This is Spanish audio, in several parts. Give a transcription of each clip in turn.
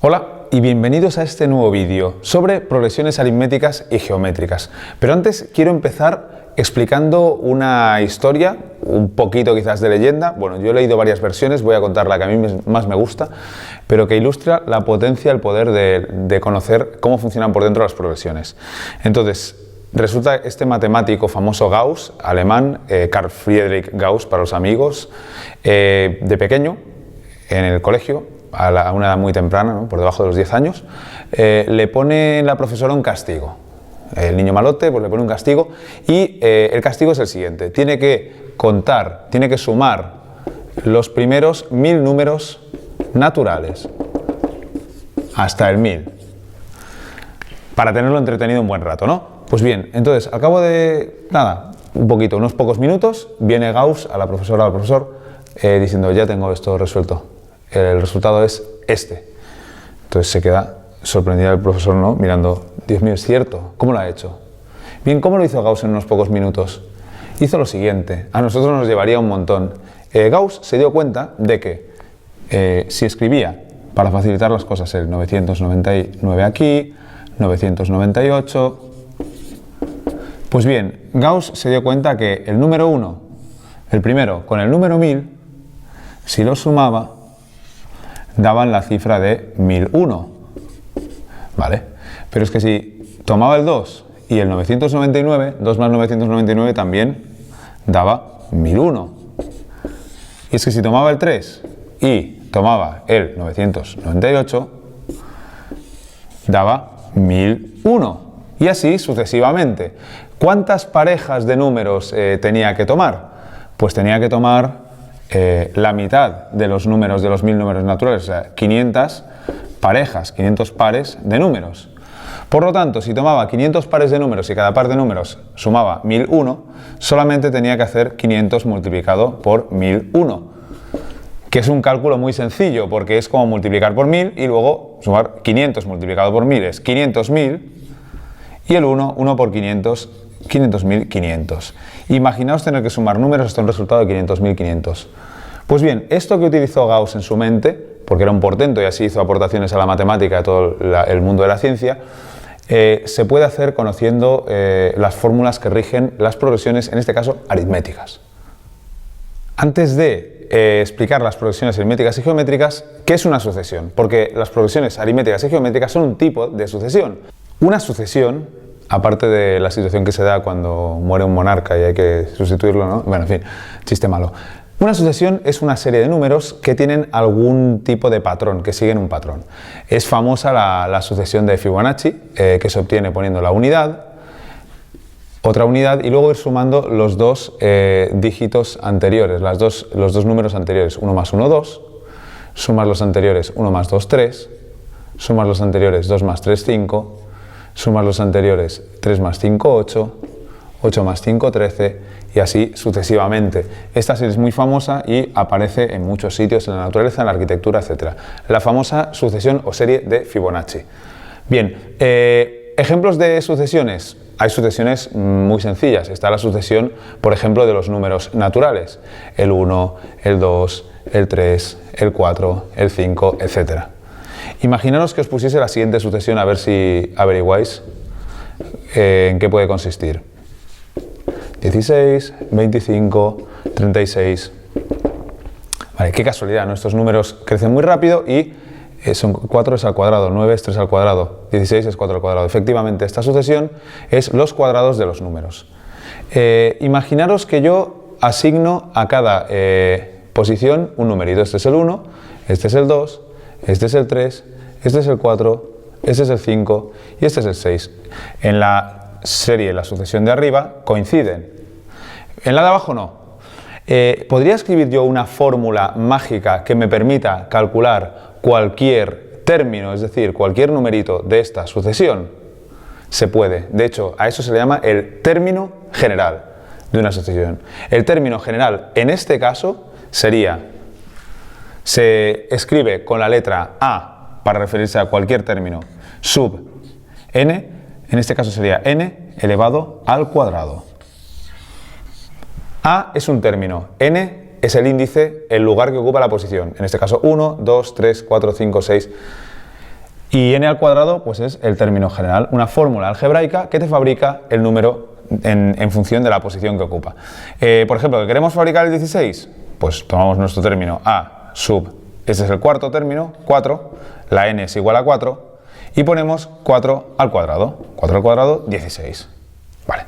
Hola y bienvenidos a este nuevo vídeo sobre progresiones aritméticas y geométricas. Pero antes quiero empezar explicando una historia, un poquito quizás de leyenda. Bueno, yo he leído varias versiones, voy a contar la que a mí más me gusta, pero que ilustra la potencia, el poder de conocer cómo funcionan por dentro las progresiones. Entonces, resulta este matemático famoso Gauss, alemán, Carl Friedrich Gauss para los amigos, de pequeño, en el colegio, a una edad muy temprana, ¿no? Por debajo de los 10 años, le pone la profesora un castigo. El niño malote pues le pone un castigo y el castigo es el siguiente: tiene que contar, tiene que sumar los primeros 1000 números naturales hasta el 1000 para tenerlo entretenido un buen rato, ¿no? Pues bien, entonces al cabo de nada, unos pocos minutos, viene Gauss a la profesora o al profesor diciendo: ya tengo esto resuelto, el resultado es este. Entonces se queda sorprendido el profesor, ¿no? Mirando: Dios mío, es cierto, ¿cómo lo ha hecho? Bien, ¿cómo lo hizo Gauss en unos pocos minutos? Hizo lo siguiente, a nosotros nos llevaría un montón. Gauss se dio cuenta de que si escribía, para facilitar las cosas, el 999 aquí, 998, pues bien, Gauss se dio cuenta que el número 1, el primero, con el número 1000, si lo sumaba, daban la cifra de 1001, ¿vale? Pero es que si tomaba el 2 y el 999, 2 más 999 también daba 1001. Y es que si tomaba el 3 y tomaba el 998, daba 1001. Y así sucesivamente. ¿Cuántas parejas de números tenía que tomar? Pues tenía que tomar la mitad de los números de los 1000 números naturales, o sea, 500 parejas, 500 pares de números. Por lo tanto, si tomaba 500 pares de números y cada par de números sumaba 1001, solamente tenía que hacer 500 multiplicado por 1001, que es un cálculo muy sencillo, porque es como multiplicar por 1000 y luego sumar 500 multiplicado por 1000 es 500.000 y el 1 por 500, 500.500. Imaginaos tener que sumar números hasta un resultado de 500.500. Pues bien, esto que utilizó Gauss en su mente, porque era un portento y así hizo aportaciones a la matemática y a todo el mundo de la ciencia, se puede hacer conociendo las fórmulas que rigen las progresiones, en este caso aritméticas. Antes de explicar las progresiones aritméticas y geométricas, ¿qué es una sucesión? Porque las progresiones aritméticas y geométricas son un tipo de sucesión. Una sucesión, aparte de la situación que se da cuando muere un monarca y hay que sustituirlo, ¿no? Bueno, en fin, chiste malo. Una sucesión es una serie de números que tienen algún tipo de patrón, que siguen un patrón. Es famosa la sucesión de Fibonacci, que se obtiene poniendo la unidad, otra unidad y luego ir sumando los dos dígitos anteriores, los dos números anteriores, 1 más 1, 2, sumas los anteriores 1 más 2, 3, sumas los anteriores 2 más 3, 5, sumas los anteriores 3 más 5, 8, 8 más 5, 13 y así sucesivamente. Esta serie es muy famosa y aparece en muchos sitios, en la naturaleza, en la arquitectura, etc. La famosa sucesión o serie de Fibonacci. Bien, ejemplos de sucesiones. Hay sucesiones muy sencillas. Está la sucesión, por ejemplo, de los números naturales. El 1, el 2, el 3, el 4, el 5, etc. Imaginaros que os pusiese la siguiente sucesión, a ver si averiguáis en qué puede consistir. 16, 25, 36. Vale, qué casualidad, ¿no? Estos números crecen muy rápido y son 4 es al cuadrado, 9 es 3 al cuadrado, 16 es 4 al cuadrado. Efectivamente, esta sucesión es los cuadrados de los números. Imaginaros que yo asigno a cada posición un numerito. Este es el 1, este es el 2, este es el 3, este es el 4, este es el 5 y este es el 6. En la serie, la sucesión de arriba, coinciden. En la de abajo no. ¿Podría escribir yo una fórmula mágica que me permita calcular cualquier término, es decir, cualquier numerito de esta sucesión? Se puede. De hecho, a eso se le llama el término general de una sucesión. El término general, en este caso, se escribe con la letra A para referirse a cualquier término sub n, en este caso sería n elevado al cuadrado. A es un término, n es el índice, el lugar que ocupa la posición, en este caso 1, 2, 3, 4, 5, 6. Y n al cuadrado pues es el término general, una fórmula algebraica que te fabrica el número en función de la posición que ocupa. Por ejemplo, ¿que queremos fabricar el 16? Pues tomamos nuestro término a sub, este es el cuarto término, 4, la n es igual a 4, y ponemos 4 al cuadrado. 4 al cuadrado, 16. Vale.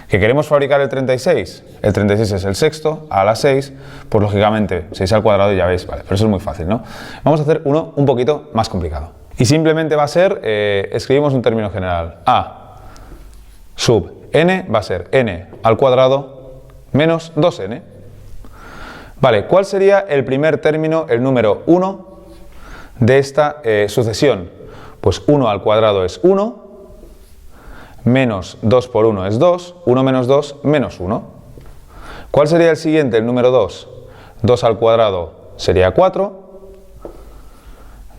¿Que queremos fabricar el 36? El 36 es el sexto, a la 6, pues lógicamente 6 al cuadrado ya veis, vale, pero eso es muy fácil, ¿no? Vamos a hacer uno un poquito más complicado. Y simplemente va a ser, escribimos un término general, a sub n va a ser n al cuadrado menos 2n. Vale, ¿cuál sería el primer término, el número 1 de esta sucesión? Pues 1 al cuadrado es 1, menos 2 por 1 es 2, 1 menos 2, menos 1. ¿Cuál sería el siguiente, el número 2? 2 al cuadrado sería 4,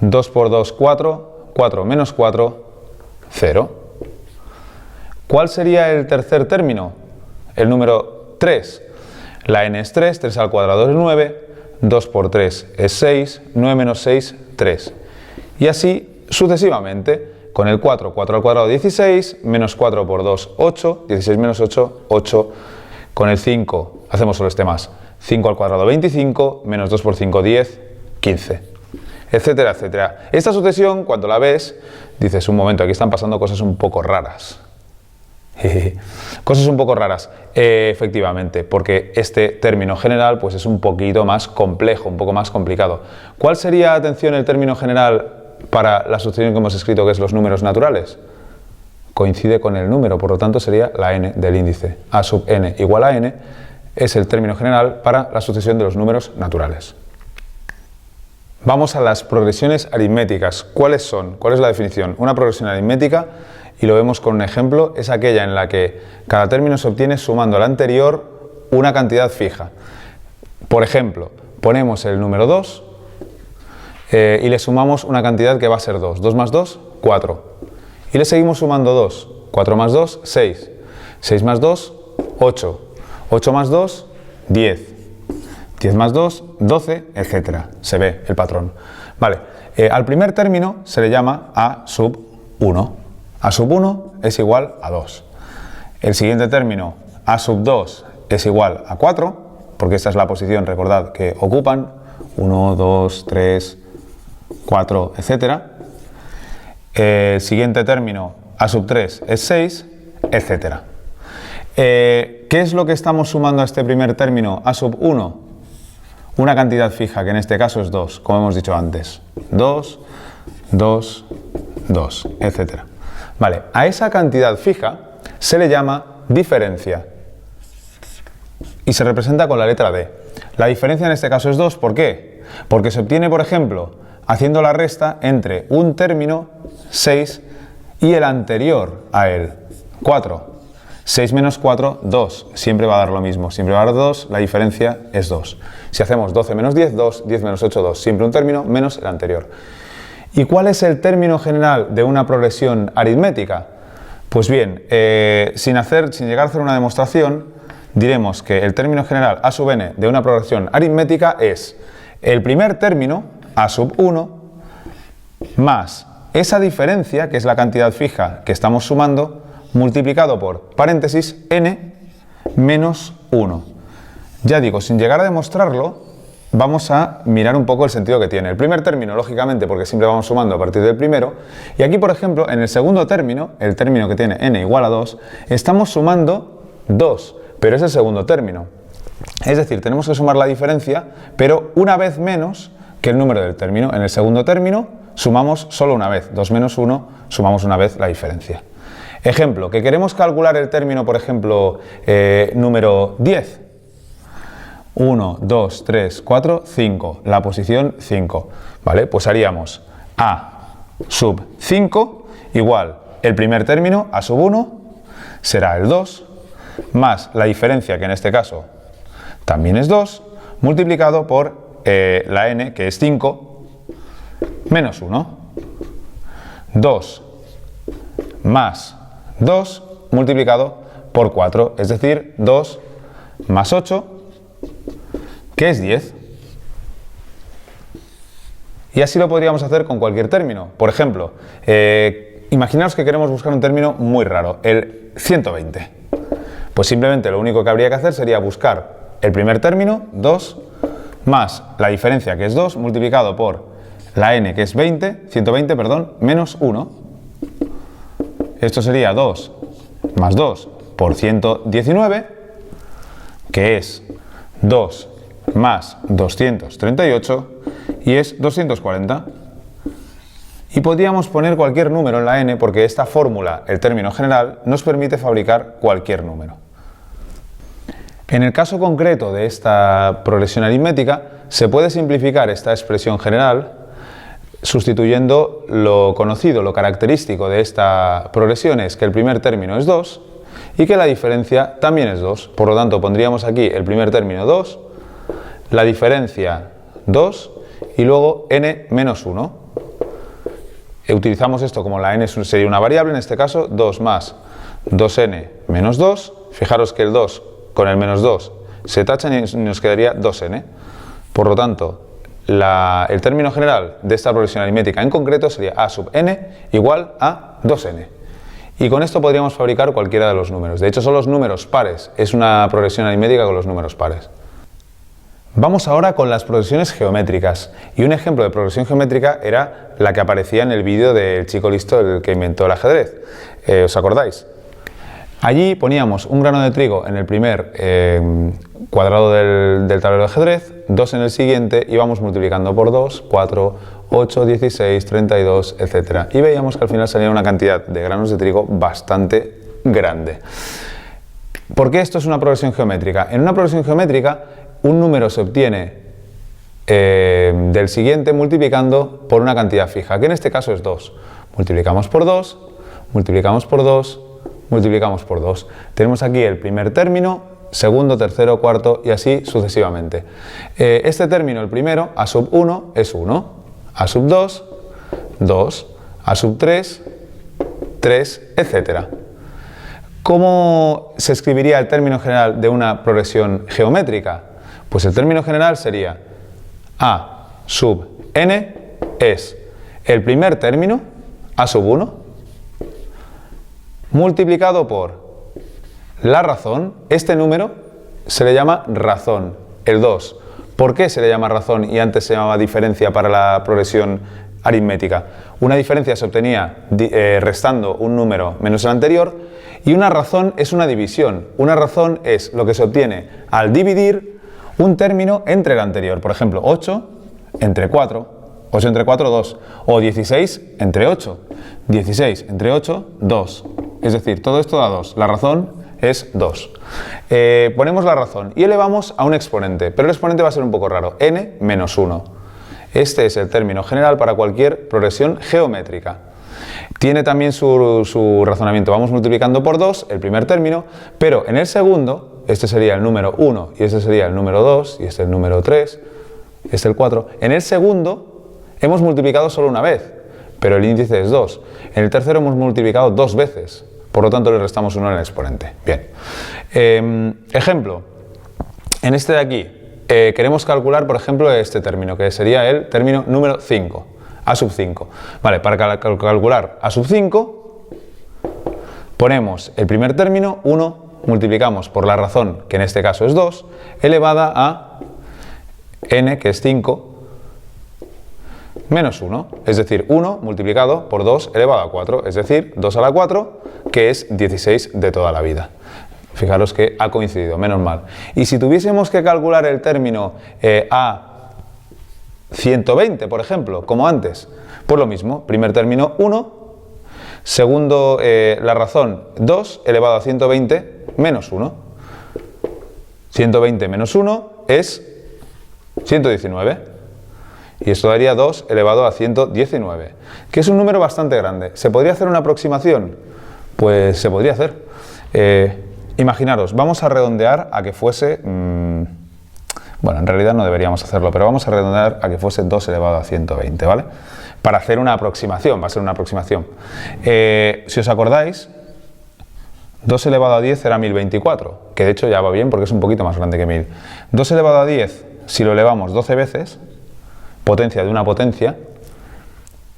2 por 2, 4, 4 menos 4, 0. ¿Cuál sería el tercer término? El número 3. La n es 3, 3 al cuadrado es 9, 2 por 3 es 6, 9 menos 6, 3. Y así sucesivamente. Con el 4, 4 al cuadrado 16, menos 4 por 2, 8, 16 menos 8, 8. Con el 5, hacemos solo este más, 5 al cuadrado 25, menos 2 por 5, 10, 15, etcétera, etcétera. Esta sucesión, cuando la ves, dices, un momento, aquí están pasando cosas un poco raras. Cosas un poco raras, efectivamente, porque este término general pues es un poquito más complejo, un poco más complicado. ¿Cuál sería, atención, el término general para la sucesión que hemos escrito, que es los números naturales? Coincide con el número, por lo tanto sería la n del índice. A sub n igual a n es el término general para la sucesión de los números naturales. Vamos a las progresiones aritméticas. ¿Cuáles son? ¿Cuál es la definición? Una progresión aritmética, y lo vemos con un ejemplo, es aquella en la que cada término se obtiene sumando al anterior una cantidad fija. Por ejemplo, ponemos el número 2 y le sumamos una cantidad que va a ser 2. 2 más 2, 4. Y le seguimos sumando 2. 4 más 2, 6. 6 más 2, 8. 8 más 2, 10. 10 más 2, 12, etc. Se ve el patrón. Vale, al primer término se le llama a sub 1. A sub 1 es igual a 2. El siguiente término, a sub 2, es igual a 4, porque esta es la posición, recordad, que ocupan. 1, 2, 3, 4, etc. El siguiente término, a sub 3, es 6, etc. ¿Qué es lo que estamos sumando a este primer término, a sub 1? Una cantidad fija, que en este caso es 2, como hemos dicho antes. 2, 2, 2, etc. Vale, a esa cantidad fija se le llama diferencia y se representa con la letra D. La diferencia en este caso es 2, ¿por qué? Porque se obtiene, por ejemplo, haciendo la resta entre un término, 6, y el anterior a él, 4. 6 menos 4, 2. Siempre va a dar lo mismo. Siempre va a dar 2, la diferencia es 2. Si hacemos 12 menos 10, 2. 10 menos 8, 2. Siempre un término menos el anterior. ¿Y cuál es el término general de una progresión aritmética? Pues bien, sin llegar a hacer una demostración, diremos que el término general a sub n de una progresión aritmética es el primer término, a sub 1, más esa diferencia, que es la cantidad fija que estamos sumando, multiplicado por, paréntesis, n menos 1. Ya digo, sin llegar a demostrarlo, vamos a mirar un poco el sentido que tiene. El primer término, lógicamente, porque siempre vamos sumando a partir del primero, y aquí, por ejemplo, en el segundo término, el término que tiene n igual a 2, estamos sumando 2, pero es el segundo término. Es decir, tenemos que sumar la diferencia, pero una vez menos que el número del término. En el segundo término sumamos solo una vez, 2 menos 1, sumamos una vez la diferencia. Ejemplo, que queremos calcular el término, por ejemplo, número 10. 1, 2, 3, 4, 5. La posición 5. ¿Vale? Pues haríamos a sub 5 igual el primer término, a sub 1, será el 2, más la diferencia, que en este caso también es 2, multiplicado por la n, que es 5, menos 1. 2 más 2 multiplicado por 4, es decir, 2 más 8, que es 10. Y así lo podríamos hacer con cualquier término. Por ejemplo, imaginaos que queremos buscar un término muy raro, el 120. Pues simplemente lo único que habría que hacer sería buscar el primer término, 2, más la diferencia, que es 2, multiplicado por la n, que es 120, perdón, menos 1. Esto sería 2 más 2 por 119, que es 2 más 238, y es 240. Y podríamos poner cualquier número en la n porque esta fórmula, el término general, nos permite fabricar cualquier número. En el caso concreto de esta progresión aritmética, se puede simplificar esta expresión general sustituyendo lo conocido, lo característico de esta progresión es que el primer término es 2 y que la diferencia también es 2. Por lo tanto, pondríamos aquí el primer término 2, la diferencia 2 y luego n menos 1. Utilizamos esto como la n sería una variable, en este caso 2 más 2n menos 2. Fijaros que el 2 con el menos 2 se tachan y nos quedaría 2n. Por lo tanto, el término general de esta progresión aritmética en concreto sería a sub n igual a 2n. Y con esto podríamos fabricar cualquiera de los números. De hecho, son los números pares. Es una progresión aritmética con los números pares. Vamos ahora con las progresiones geométricas. Y un ejemplo de progresión geométrica era la que aparecía en el vídeo del chico listo, el que inventó el ajedrez. ¿Os acordáis? Allí poníamos un grano de trigo en el primer cuadrado del tablero de ajedrez, 2 en el siguiente, y vamos multiplicando por 2, 4, 8, 16, 32, etc. Y veíamos que al final salía una cantidad de granos de trigo bastante grande. ¿Por qué esto es una progresión geométrica? En una progresión geométrica, un número se obtiene del siguiente multiplicando por una cantidad fija, que en este caso es 2. Multiplicamos por 2, multiplicamos por 2, multiplicamos por 2. Tenemos aquí el primer término, segundo, tercero, cuarto y así sucesivamente. Este término, el primero, a sub 1 es 1, a sub 2, 2, a sub 3, 3, etc. ¿Cómo se escribiría el término general de una progresión geométrica? Pues el término general sería a sub n es el primer término, a sub 1, multiplicado por la razón. Este número se le llama razón, el 2. ¿Por qué se le llama razón y antes se llamaba diferencia para la progresión aritmética? Una diferencia se obtenía restando un número menos el anterior, y una razón es una división. Una razón es lo que se obtiene al dividir un término entre el anterior. Por ejemplo, 8 entre 4, 8 entre 4, 2. O 16 entre 8, 16 entre 8, 2. Es decir, todo esto da 2. La razón es 2. Ponemos la razón y elevamos a un exponente, pero el exponente va a ser un poco raro, n menos 1. Este es el término general para cualquier progresión geométrica. Tiene también su razonamiento. Vamos multiplicando por 2 el primer término, pero en el segundo, este sería el número 1 y este sería el número 2 y este el número 3, este el 4. En el segundo hemos multiplicado solo una vez, pero el índice es 2. En el tercero hemos multiplicado 2 veces. Por lo tanto, le restamos 1 en el exponente. Bien. Ejemplo. En este de aquí, queremos calcular, por ejemplo, este término, que sería el término número 5, a sub 5. Vale, para calcular a sub 5, ponemos el primer término, 1, multiplicamos por la razón, que en este caso es 2, elevada a n, que es 5, menos 1, es decir, 1 multiplicado por 2 elevado a 4, es decir, 2 a la 4, que es 16 de toda la vida. Fijaros que ha coincidido, menos mal. Y si tuviésemos que calcular el término a 120, por ejemplo, como antes, pues lo mismo, primer término 1, segundo la razón 2 elevado a 120 menos 1. 120 menos 1 es 119. Y esto daría 2 elevado a 119, que es un número bastante grande. ¿Se podría hacer una aproximación? Pues se podría hacer. Imaginaros, vamos a redondear a que fuese... bueno, en realidad no deberíamos hacerlo, pero vamos a redondear a que fuese 2 elevado a 120, ¿vale? Para hacer una aproximación, va a ser una aproximación. Si os acordáis, 2 elevado a 10 era 1024, que de hecho ya va bien porque es un poquito más grande que 1000. 2 elevado a 10, si lo elevamos 12 veces, potencia de una potencia,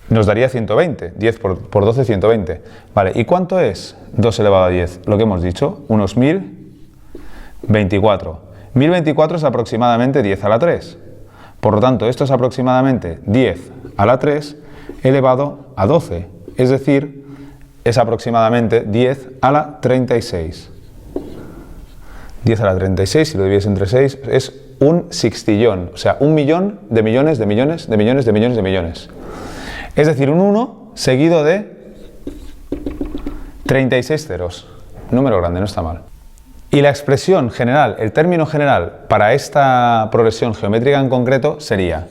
nos daría 120. 10 por 12, 120. Vale, ¿y cuánto es 2 elevado a 10? Lo que hemos dicho, unos 1024. 1024 es aproximadamente 10 a la 3. Por lo tanto, esto es aproximadamente 10 a la 3 elevado a 12. Es decir, es aproximadamente 10 a la 36. 10 a la 36, si lo divides entre 6, es un sextillón. O sea, 1.000.000 de millones, de millones, de millones, de millones, de millones. Es decir, un 1 seguido de 36 ceros. Número grande, no está mal. Y la expresión general, el término general para esta progresión geométrica en concreto sería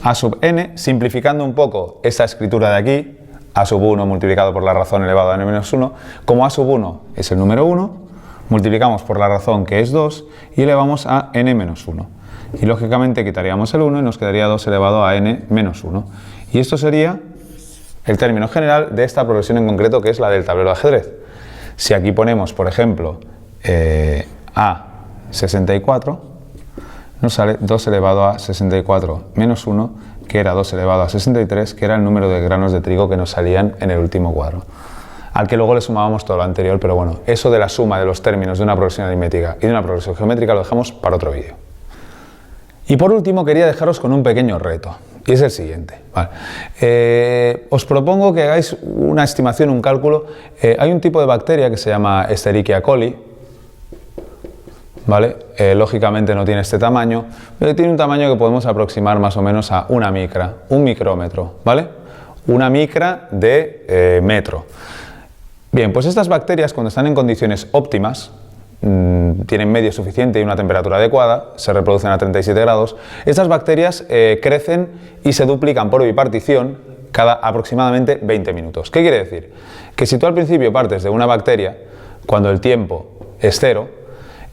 a sub n, simplificando un poco esta escritura de aquí, a sub 1 multiplicado por la razón elevado a n menos 1, como a sub 1 es el número 1, multiplicamos por la razón que es 2 y elevamos a n menos 1. Y lógicamente quitaríamos el 1 y nos quedaría 2 elevado a n menos 1. Y esto sería el término general de esta progresión en concreto, que es la del tablero de ajedrez. Si aquí ponemos, por ejemplo, a 64, nos sale 2 elevado a 64 menos 1, que era 2 elevado a 63, que era el número de granos de trigo que nos salían en el último cuadro, al que luego le sumábamos todo lo anterior, pero bueno, eso de la suma de los términos de una progresión aritmética y de una progresión geométrica lo dejamos para otro vídeo. Y por último quería dejaros con un pequeño reto, y es el siguiente. Vale. Os propongo que hagáis una estimación, un cálculo. Hay un tipo de bacteria que se llama Escherichia coli, ¿vale? Lógicamente no tiene este tamaño, pero tiene un tamaño que podemos aproximar más o menos a una micra, un micrómetro, ¿vale? Una micra de metro. Bien, pues estas bacterias cuando están en condiciones óptimas, tienen medio suficiente y una temperatura adecuada, se reproducen a 37 grados, estas bacterias crecen y se duplican por bipartición cada aproximadamente 20 minutos. ¿Qué quiere decir? Que si tú al principio partes de una bacteria, cuando el tiempo es 0,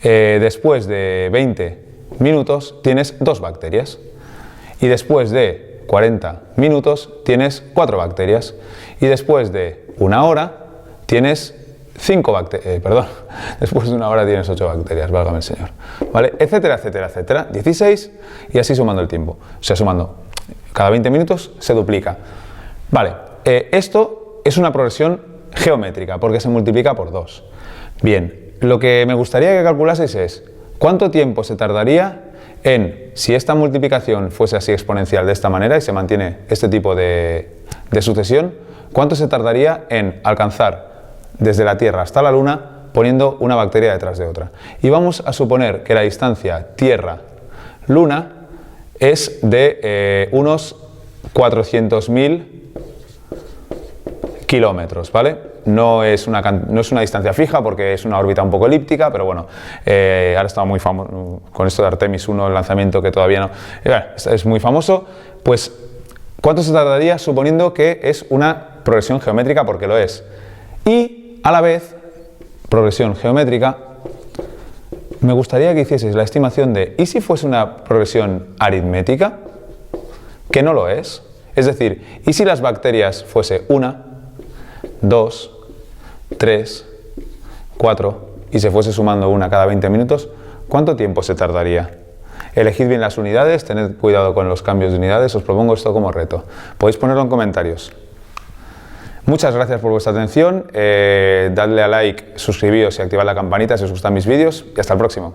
después de 20 minutos tienes 2 bacterias y después de 40 minutos tienes 4 bacterias y después de una hora tienes 5 bacterias, después de una hora tienes 8 bacterias, válgame el señor, ¿vale? Etcétera, etcétera, etcétera, 16 y así sumando el tiempo, o sea, sumando, cada 20 minutos se duplica, ¿vale? Esto es una progresión geométrica porque se multiplica por 2. Bien, lo que me gustaría que calculaseis es cuánto tiempo se tardaría en, si esta multiplicación fuese así exponencial de esta manera y se mantiene este tipo de sucesión, cuánto se tardaría en alcanzar desde la Tierra hasta la Luna poniendo una bacteria detrás de otra. Y vamos a suponer que la distancia Tierra-Luna es de unos 400.000 kilómetros, ¿vale? No es una distancia fija porque es una órbita un poco elíptica, pero bueno, ahora está muy famoso con esto de Artemis 1, el lanzamiento que todavía no... es muy famoso, pues ¿cuánto se tardaría suponiendo que es una progresión geométrica? Porque lo es. Y a la vez, progresión geométrica, me gustaría que hicieseis la estimación de ¿y si fuese una progresión aritmética? Que no lo es. Es decir, ¿y si las bacterias fuese 1, 2, 3, 4 y se fuese sumando una cada 20 minutos? ¿Cuánto tiempo se tardaría? Elegid bien las unidades, tened cuidado con los cambios de unidades, os propongo esto como reto. Podéis ponerlo en comentarios. Muchas gracias por vuestra atención, dadle a like, suscribíos y activad la campanita si os gustan mis vídeos y hasta el próximo.